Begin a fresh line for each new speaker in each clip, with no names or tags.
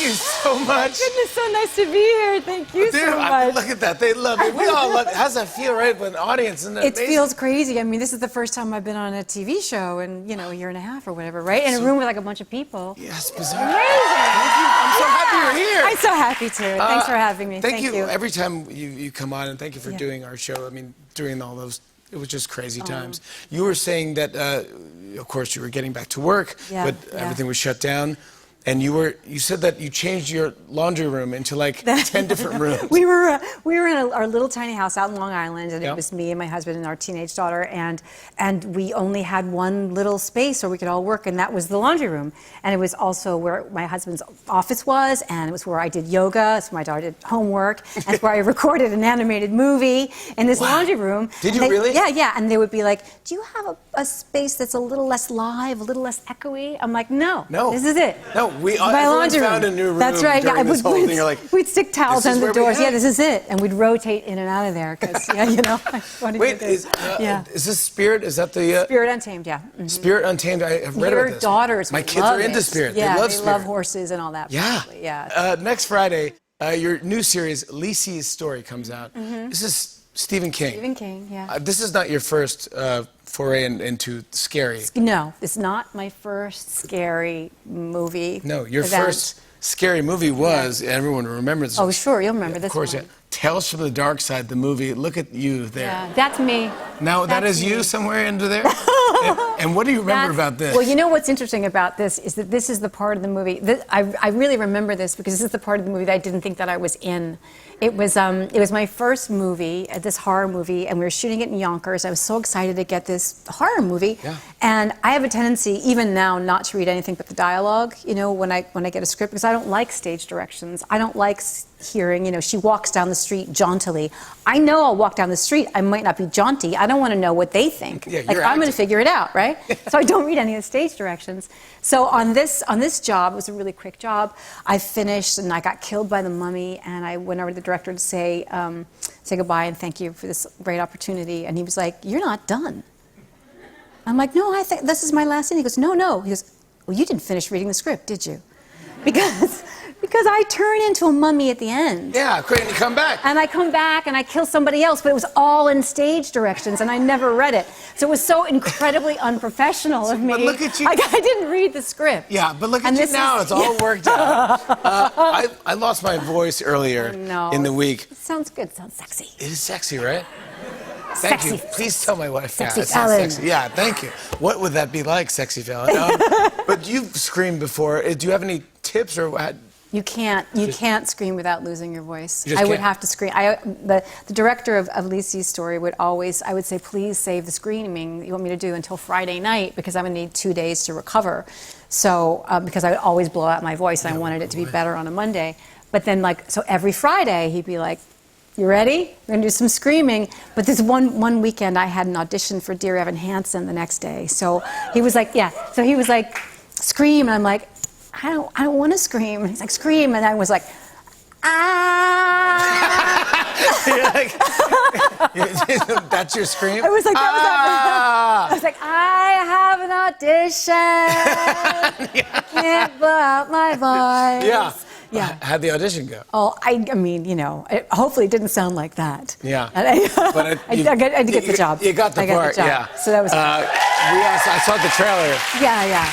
you so much.
Goodness, so nice to be here. Thank you so much.
Look at that. They love it. We all love it. How's that feel, right? With an audience, isn't it
It
amazing?
feels crazy. I mean, this is the first time I've been on a TV show in, you know, a year and a half or whatever, right? In a room with like a bunch of people.
Yes, bizarre.
Amazing.
Thank you. I'm so happy you're here.
I'm so happy to. Thanks for having me.
Thank you. Every time you come on, and thank you for doing our show. I mean, during all those, it was just crazy times. You were saying that, of course, you were getting back to work, but everything was shut down. And you said that you changed your laundry room into like 10 different rooms.
We were in our little tiny house out in Long Island, and it was me and my husband and our teenage daughter, and we only had one little space where we could all work, and that was the laundry room. And it was also where my husband's office was, and it was where I did yoga, so my daughter did homework, and it's where I recorded an animated movie in this laundry room.
Did you really?
Yeah. And they would be like, "Do you have a space that's a little less live, a little less echoey?" I'm like, "No, this is it."
No.
My laundry room.
Found a new room.
That's right.
During this whole thing. You're like,
we'd stick towels under the doors.
Yeah,
this is it, and we'd rotate in and out of there because, you know.
Wait, is this Spirit? Is that the
Spirit Untamed? Yeah. Mm-hmm.
Spirit Untamed. I have read about this.
Daughters.
My kids are into Spirit.
Yeah,
they love Spirit.
love horses and all that.
Yeah.
Probably. Yeah.
Next Friday, your new series, Lisey's Story, comes out. This is Stephen King.
Stephen King. Yeah.
This is not your first foray into scary.
No, it's not my first scary movie.
No, your first scary movie was, everyone remembers.
Oh, sure, you'll remember this.
Of course,
one.
yeah. Tales from the Dark Side, the movie. Look at you there.
Yeah, that's me.
Now, that is you somewhere into there? and what do you remember about this?
Well, you know what's interesting about this is that this is the part of the movie that I really remember this because this is the part of the movie that I didn't think that I was in. It was my first movie, this horror movie, and we were shooting it in Yonkers. I was so excited to get this horror movie.
Yeah.
And I have a tendency, even now, not to read anything but the dialogue, you know, when I get a script, because I don't like stage directions. I don't like hearing, you know, she walks down the street jauntily. I know I'll walk down the street. I might not be jaunty. I don't want to know what they think.
Yeah,
like, I'm going to figure it out, right? So I don't read any of the stage directions. So on this job, it was a really quick job. I finished, and I got killed by the mummy, and I went over to the director to say goodbye and thank you for this great opportunity. And he was like, "You're not done." I'm like, "No, I think this is my last scene." He goes, "No." He goes, "Well, you didn't finish reading the script, did you?" Because I turn into a mummy at the end.
Yeah, great, and you come back.
And I come back and I kill somebody else, but it was all in stage directions, and I never read it. So it was so incredibly unprofessional of me.
But look at you.
I didn't read the script.
Yeah, but look at you now. It's all worked out. I lost my voice earlier in the week.
It sounds good. It sounds sexy.
It is sexy, right? Thank you. Please tell my wife.
Sexy
Fallon.
Fallon.
Yeah, thank you. What would that be like, Sexy Fallon? But you've screamed before. Do you have any tips or what?
You can't scream without losing your voice.
You just
I would
can't?
have to scream. The director of Lisey's Story would always, I would say, please save the screaming you want me to do until Friday night because I'm going to need 2 days to recover. So, because I would always blow out my voice and I wanted it to be better on a Monday. But then, so every Friday he'd be like, "You ready? We're going to do some screaming." But this one weekend I had an audition for Dear Evan Hansen the next day. So he was like, "Scream." And I'm like, I don't want to scream. And he's like, "Scream." And I was like, "Ah."
That's your scream?
I was like, I was like, "I have an audition. I can't blow out my voice."
Yeah.
Yeah.
How'd the audition go?
Oh, I mean, you know, hopefully it didn't sound like that.
Yeah.
And I did get the job.
You got the part, yeah.
So that was
I saw the trailer.
Yeah.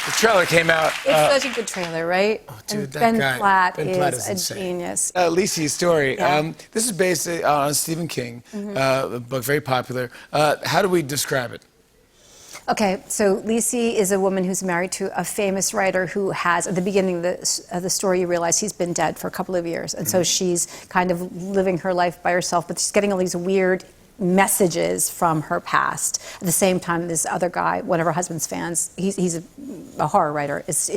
The trailer came out.
It's such a good trailer, right?
Oh, dude,
and
that
Ben
guy.
Platt
Ben Platt is
a
insane.
genius.
Lisey's Story.
Yeah.
This is based on Stephen King, a book very popular. How do we describe it?
Okay, so Lisey is a woman who's married to a famous writer who has, at the beginning of the story, you realize he's been dead for a couple of years. And so she's kind of living her life by herself, but she's getting all these weird messages from her past. At the same time, this other guy, one of her husband's fans, he's a horror writer, is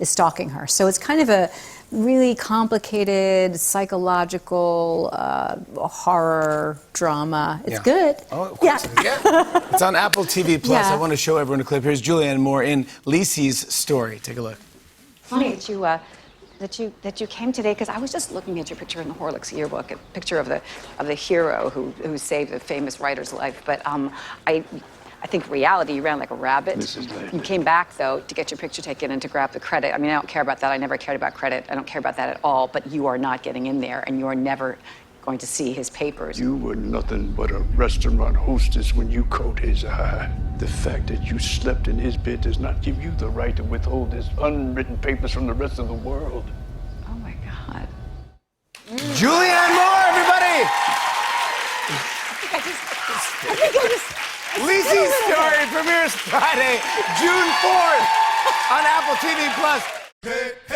stalking her. So it's kind of a really complicated psychological horror drama. It's good.
Oh, of course. Yeah. It's on Apple TV Plus.
Yeah.
I want to show everyone a clip. Here's Julianne Moore in Lisey's Story. Take a look.
Funny that you came today because I was just looking at your picture in the Horlicks yearbook, a picture of the hero who saved a famous writer's life. But I I think reality, you ran like a rabbit.
This is
You came back, though, to get your picture taken and to grab the credit. I mean, I don't care about that. I never cared about credit. I don't care about that at all. But you are not getting in there, and you are never going to see his papers.
You were nothing but a restaurant hostess when you caught his eye. The fact that you slept in his bed does not give you the right to withhold his unwritten papers from the rest of the world.
Oh, my God.
Julianne Moore, everybody! Lisi's Story premieres Friday, June 4th on Apple TV+.